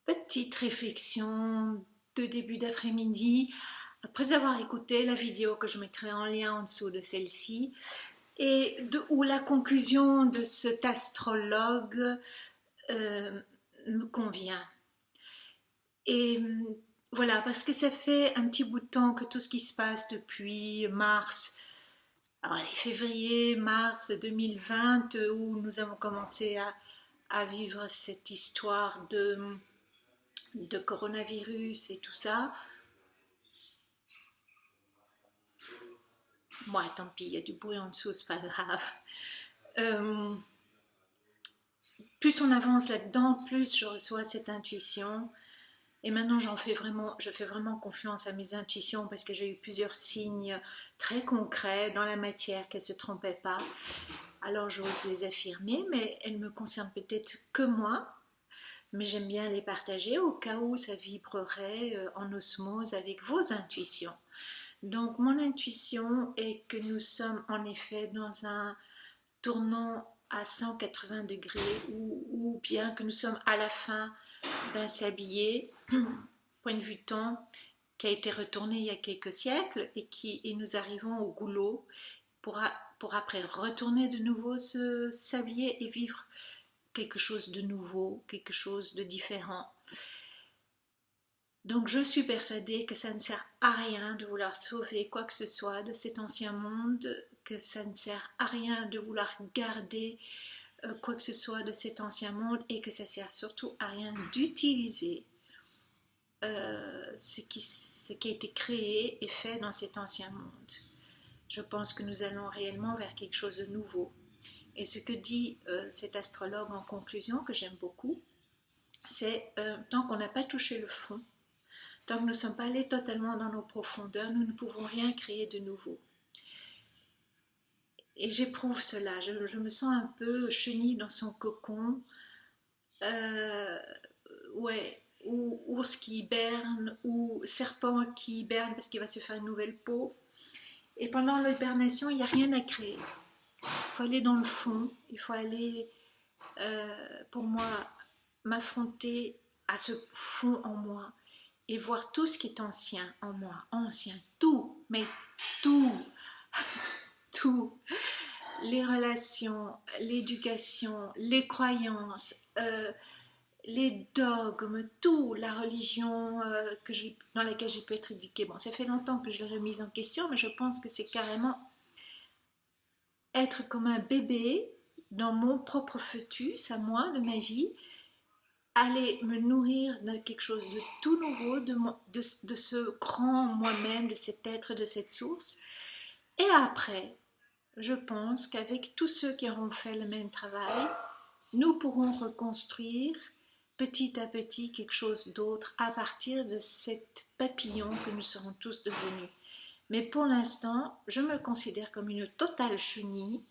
Petite réflexion de début d'après-midi, après avoir écouté la vidéo que je mettrai en lien en dessous de celle-ci, où la conclusion de cet astrologue me convient. Et voilà, parce que ça fait un petit bout de temps que tout ce qui se passe depuis mars, alors février, mars 2020, où nous avons commencé à vivre cette histoire de coronavirus et tout ça. Moi, tant pis, il y a du bruit en dessous, c'est pas grave. Euh, Plus on avance là-dedans, plus je reçois cette intuition. Et maintenant, je fais vraiment confiance à mes intuitions parce que j'ai eu plusieurs signes très concrets dans la matière qu'elles ne se trompaient pas. Alors j'ose les affirmer, mais elles me concernent peut-être que moi. Mais j'aime bien les partager au cas où ça vibrerait en osmose avec vos intuitions. Donc mon intuition est que nous sommes en effet dans un tournant à 180 degrés ou bien que nous sommes à la fin d'un sablier, point de vue temps, qui a été retourné il y a quelques siècles et nous arrivons au goulot pour après retourner de nouveau ce sablier et vivre quelque chose de nouveau, quelque chose de différent. Donc je suis persuadée que ça ne sert à rien de vouloir sauver quoi que ce soit de cet ancien monde, que ça ne sert à rien de vouloir garder quoi que ce soit de cet ancien monde et que ça sert surtout à rien d'utiliser ce qui a été créé et fait dans cet ancien monde. Je pense que nous allons réellement vers quelque chose de nouveau. Et ce que dit cet astrologue en conclusion, que j'aime beaucoup, c'est tant qu'on n'a pas touché le fond, tant que nous ne sommes pas allés totalement dans nos profondeurs, nous ne pouvons rien créer de nouveau. Et j'éprouve cela, je me sens un peu chenille dans son cocon, ouais, ou ours qui hiberne, ou serpent qui hiberne parce qu'il va se faire une nouvelle peau. Et pendant l'hibernation, il n'y a rien à créer. Il faut aller dans le fond, il faut aller, pour moi, m'affronter à ce fond en moi et voir tout ce qui est ancien en moi, ancien, tout, mais tout, tout, les relations, l'éducation, les croyances, les dogmes, tout, la religion dans laquelle j'ai pu être éduquée. Bon, ça fait longtemps que je l'ai remise en question, mais je pense que c'est carrément être comme un bébé dans mon propre fœtus, à moi, de ma vie, aller me nourrir de quelque chose de tout nouveau, de ce grand moi-même, de cet être, de cette source. Et après, je pense qu'avec tous ceux qui auront fait le même travail, nous pourrons reconstruire petit à petit quelque chose d'autre à partir de cet papillon que nous serons tous devenus. Mais pour l'instant, je me considère comme une totale chenille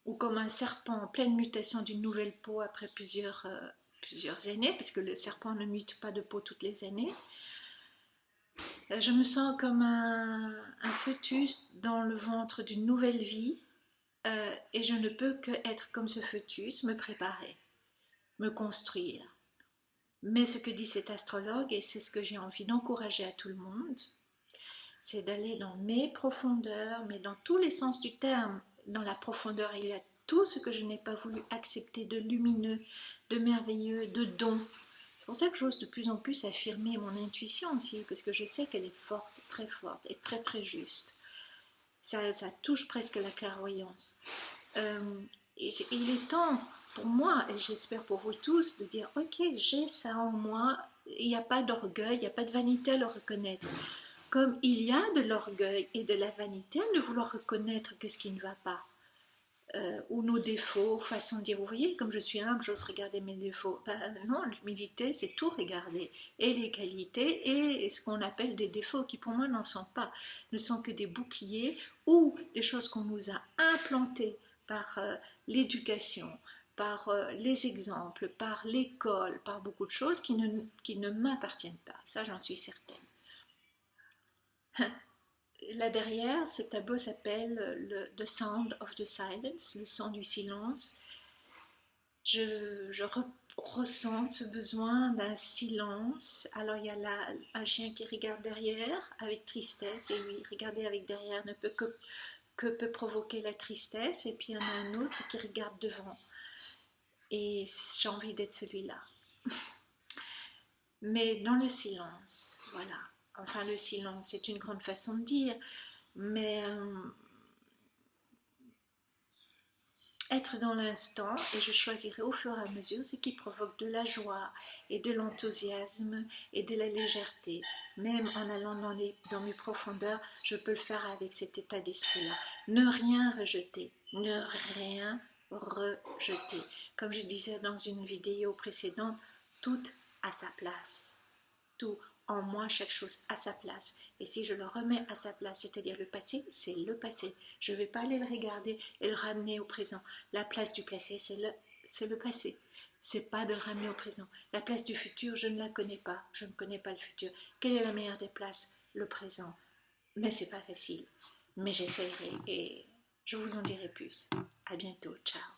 ou comme un serpent en pleine mutation d'une nouvelle peau après plusieurs années, parce que le serpent ne mute pas de peau toutes les années. Je me sens comme un fœtus dans le ventre d'une nouvelle vie et je ne peux que être comme ce fœtus, me préparer, me construire. Mais ce que dit cet astrologue, et c'est ce que j'ai envie d'encourager à tout le monde, c'est d'aller dans mes profondeurs, mais dans tous les sens du terme. Dans la profondeur, il y a tout ce que je n'ai pas voulu accepter de lumineux, de merveilleux, de don. C'est pour ça que j'ose de plus en plus affirmer mon intuition aussi, parce que je sais qu'elle est forte, très forte et très très juste. Ça touche presque la clairvoyance. Et il est temps pour moi, et j'espère pour vous tous, de dire ok, j'ai ça en moi, il n'y a pas d'orgueil, il n'y a pas de vanité à le reconnaître. Comme il y a de l'orgueil et de la vanité à ne vouloir reconnaître que ce qui ne va pas. Ou nos défauts, façon de dire, vous voyez, comme je suis humble, j'ose regarder mes défauts. Non, l'humilité, c'est tout regarder, et les qualités, et ce qu'on appelle des défauts, qui pour moi n'en sont pas, ne sont que des boucliers, ou des choses qu'on nous a implantées par l'éducation, par les exemples, par l'école, par beaucoup de choses qui ne m'appartiennent pas. Ça, j'en suis certaine. Là derrière, ce tableau s'appelle The Sound of the Silence, le son du silence. Je ressent ce besoin d'un silence. Alors il y a là un chien qui regarde derrière avec tristesse, et lui, regarder avec derrière ne peut que peut provoquer la tristesse, et puis il y en a un autre qui regarde devant. Et j'ai envie d'être celui-là. Mais dans le silence, voilà. Enfin, le silence, c'est une grande façon de dire, mais être dans l'instant, et je choisirai au fur et à mesure ce qui provoque de la joie et de l'enthousiasme et de la légèreté. Même en allant dans mes profondeurs, je peux le faire avec cet état d'esprit-là. Ne rien rejeter, ne rien rejeter. Comme je disais dans une vidéo précédente, tout à sa place. Tout en moi, chaque chose à sa place. Et si je le remets à sa place, c'est-à-dire le passé, c'est le passé. Je ne vais pas aller le regarder et le ramener au présent. La place du passé, c'est le passé. C'est pas de le ramener au présent. La place du futur, je ne la connais pas. Je ne connais pas le futur. Quelle est la meilleure des places? Le présent. Mais c'est pas facile. Mais j'essaierai et je vous en dirai plus. À bientôt. Ciao.